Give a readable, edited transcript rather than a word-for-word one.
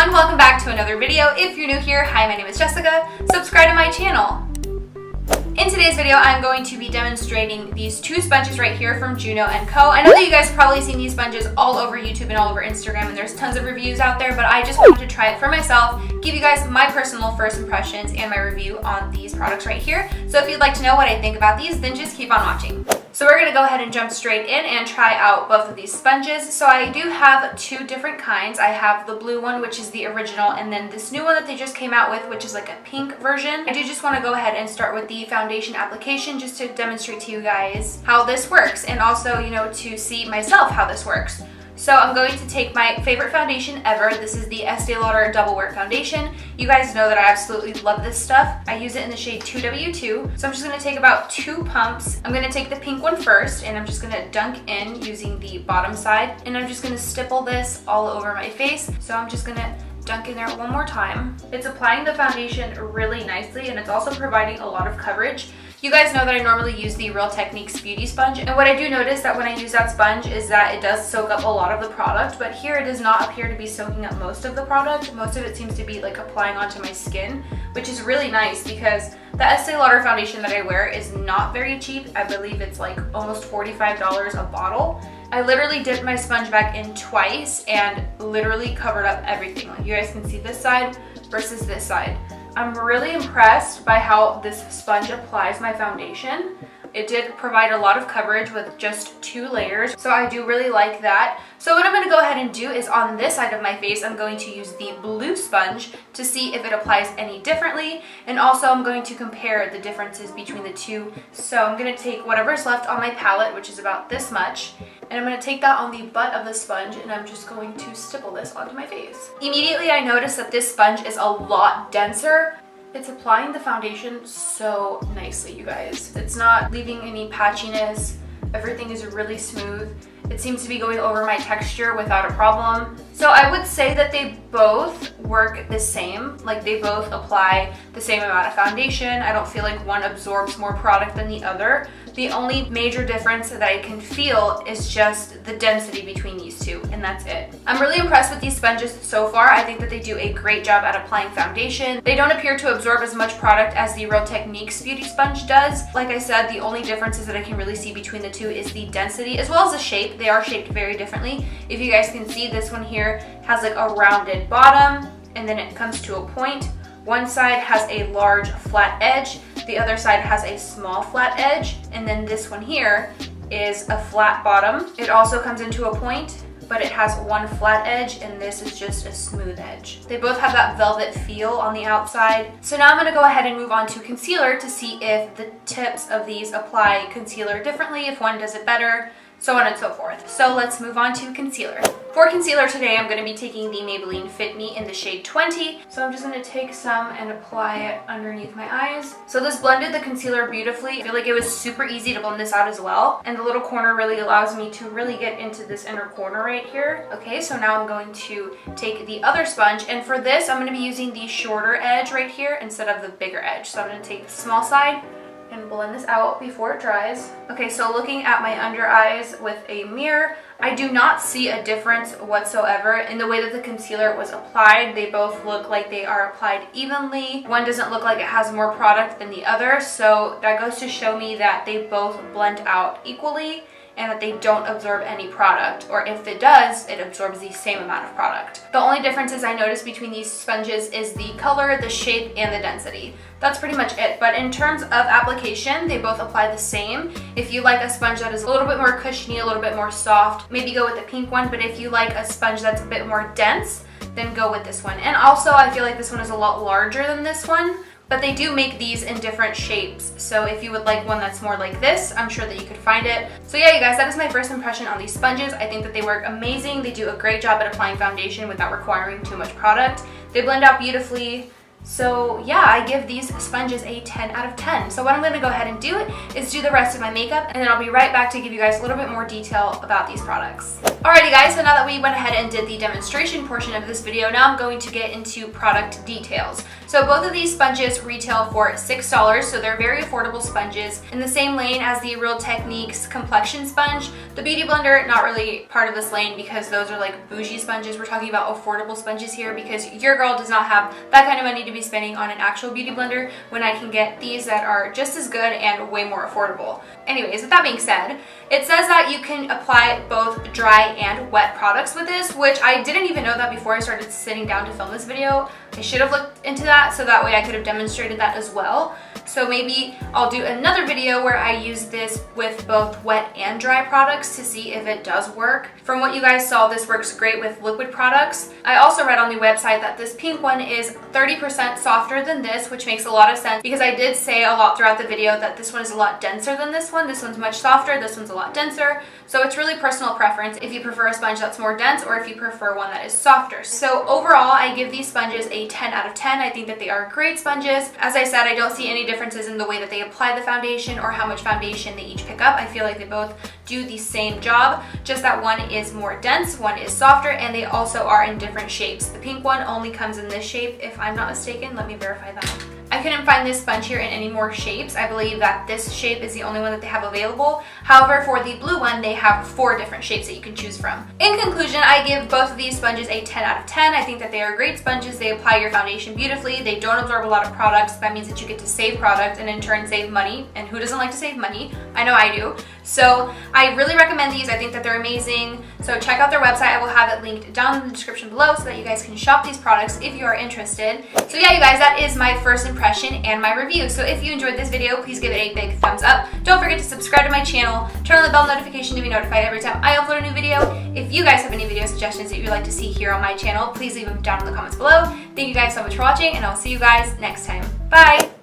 everyone, welcome back to another video. If you're new here, hi, my name is Jessica. Subscribe to my channel. In today's video, I'm going to be demonstrating these two sponges right here from Juno & Co. I know that you guys have probably seen these sponges all over YouTube and all over Instagram, and there's tons of reviews out there, but I just wanted to try it for myself, give you guys my personal first impressions and my review on these products right here. So if you'd like to know what I think about these, then just keep on watching. So we're going to go ahead and jump straight in and try out both of these sponges. So I do have two different kinds. I have the blue one, which is the original, and then this new one that they just came out with, which is like a pink version. I do just want to go ahead and start with the foundation application just to demonstrate to you guys how this works, and also, you know, to see myself how this works. So I'm going to take my favorite foundation ever. This is the Estee Lauder Double Wear Foundation. You guys know that I absolutely love this stuff. I use it in the shade 2W2. So I'm just going to take about 2 pumps. I'm going to take the pink one first, and I'm just going to dunk in using the bottom side. And I'm just going to stipple this all over my face. So I'm just going to dunk in there one more time. It's applying the foundation really nicely, and it's also providing a lot of coverage. You guys know that I normally use the Real Techniques Beauty Sponge, and what I do notice that when I use that sponge is that it does soak up a lot of the product, but here it does not appear to be soaking up most of the product. Most of it seems to be like applying onto my skin, which is really nice because the Estee Lauder foundation that I wear is not very cheap. I believe it's like almost $45 a bottle. I literally dipped my sponge back in twice and literally covered up everything. Like, you guys can see this side versus this side. I'm really impressed by how this sponge applies my foundation. It did provide a lot of coverage with just 2 layers, so I do really like that. So what I'm going to go ahead and do is on this side of my face, I'm going to use the blue sponge to see if it applies any differently, and also I'm going to compare the differences between the two. So I'm going to take whatever's left on my palette, which is about this much, and I'm going to take that on the butt of the sponge, and I'm just going to stipple this onto my face. Immediately I noticed that this sponge is a lot denser. It's applying the foundation so nicely, you guys. It's not leaving any patchiness. Everything is really smooth. It seems to be going over my texture without a problem. So I would say that they both work the same. Like, they both apply the same amount of foundation. I don't feel like one absorbs more product than the other. The only major difference that I can feel is just the density between these two, and that's it. I'm really impressed with these sponges so far. I think that they do a great job at applying foundation. They don't appear to absorb as much product as the Real Techniques Beauty Sponge does. Like I said, the only differences that I can really see between the two is the density as well as the shape. They are shaped very differently. If you guys can see, this one here has like a rounded bottom, and then it comes to a point. One side has a large flat edge, the other side has a small flat edge, and then this one here is a flat bottom. It also comes into a point, but it has one flat edge, and this is just a smooth edge. They both have that velvet feel on the outside. So now I'm going to go ahead and move on to concealer to see if the tips of these apply concealer differently, if one does it better, so on and so forth. So let's move on to concealer. For concealer today, I'm going to be taking the Maybelline Fit Me in the shade 20. So I'm just going to take some and apply it underneath my eyes. So this blended the concealer beautifully. I feel like it was super easy to blend this out as well. And the little corner really allows me to really get into this inner corner right here. Okay, so now I'm going to take the other sponge. And for this, I'm going to be using the shorter edge right here instead of the bigger edge. So I'm going to take the small side and blend this out before it dries. Okay, so looking at my under eyes with a mirror, I do not see a difference whatsoever in the way that the concealer was applied. They both look like they are applied evenly. One doesn't look like it has more product than the other, so that goes to show me that they both blend out equally and that they don't absorb any product, or if it does, it absorbs the same amount of product. The only differences I notice between these sponges is the color, the shape, and the density. That's pretty much it. But in terms of application, they both apply the same. If you like a sponge that is a little bit more cushiony, a little bit more soft, maybe go with the pink one, but if you like a sponge that's a bit more dense, then go with this one. And also, I feel like this one is a lot larger than this one, but they do make these in different shapes. So if you would like one that's more like this, I'm sure that you could find it. So yeah, you guys, that is my first impression on these sponges. I think that they work amazing. They do a great job at applying foundation without requiring too much product. They blend out beautifully. So yeah, I give these sponges a 10 out of 10. So what I'm gonna go ahead and do is do the rest of my makeup, and then I'll be right back to give you guys a little bit more detail about these products. Alrighty guys, so now that we went ahead and did the demonstration portion of this video, now I'm going to get into product details. So both of these sponges retail for $6, so they're very affordable sponges. In the same lane as the Real Techniques complexion sponge, the Beauty Blender, not really part of this lane because those are like bougie sponges. We're talking about affordable sponges here because your girl does not have that kind of money to be spending on an actual beauty blender when I can get these that are just as good and way more affordable. Anyways, with that being said, it says that you can apply both dry and wet products with this, which I didn't even know that before I started sitting down to film this video. I should have looked into that so that way I could have demonstrated that as well. So maybe I'll do another video where I use this with both wet and dry products to see if it does work. From what you guys saw, this works great with liquid products. I also read on the website that this pink one is 30% softer than this, which makes a lot of sense because I did say a lot throughout the video that this one is a lot denser than this one. This one's much softer, this one's a lot denser. So it's really personal preference if you prefer a sponge that's more dense or if you prefer one that is softer. So overall, I give these sponges a 10 out of 10. I think that they are great sponges. As I said, I don't see any differences in the way that they apply the foundation or how much foundation they each pick up. I feel like they both do the same job, just that one is more dense, one is softer, and they also are in different shapes. The pink one only comes in this shape, if I'm not mistaken. Let me verify that. I couldn't find this sponge here in any more shapes. I believe that this shape is the only one that they have available. However, for the blue one, they have 4 different shapes that you can choose from. In conclusion, I give both of these sponges a 10 out of 10. I think that they are great sponges. They apply your foundation beautifully. They don't absorb a lot of products. That means that you get to save product and in turn save money. And who doesn't like to save money? I know I do. So I really recommend these. I think that they're amazing. So check out their website. I will have it linked down in the description below so that you guys can shop these products if you are interested. So yeah, you guys, that is my first impression and my review. So if you enjoyed this video, please give it a big thumbs up. Don't forget to subscribe to my channel. Turn on the bell notification to be notified every time I upload a new video. If you guys have any video suggestions that you'd like to see here on my channel, please leave them down in the comments below. Thank you guys so much for watching, and I'll see you guys next time. Bye!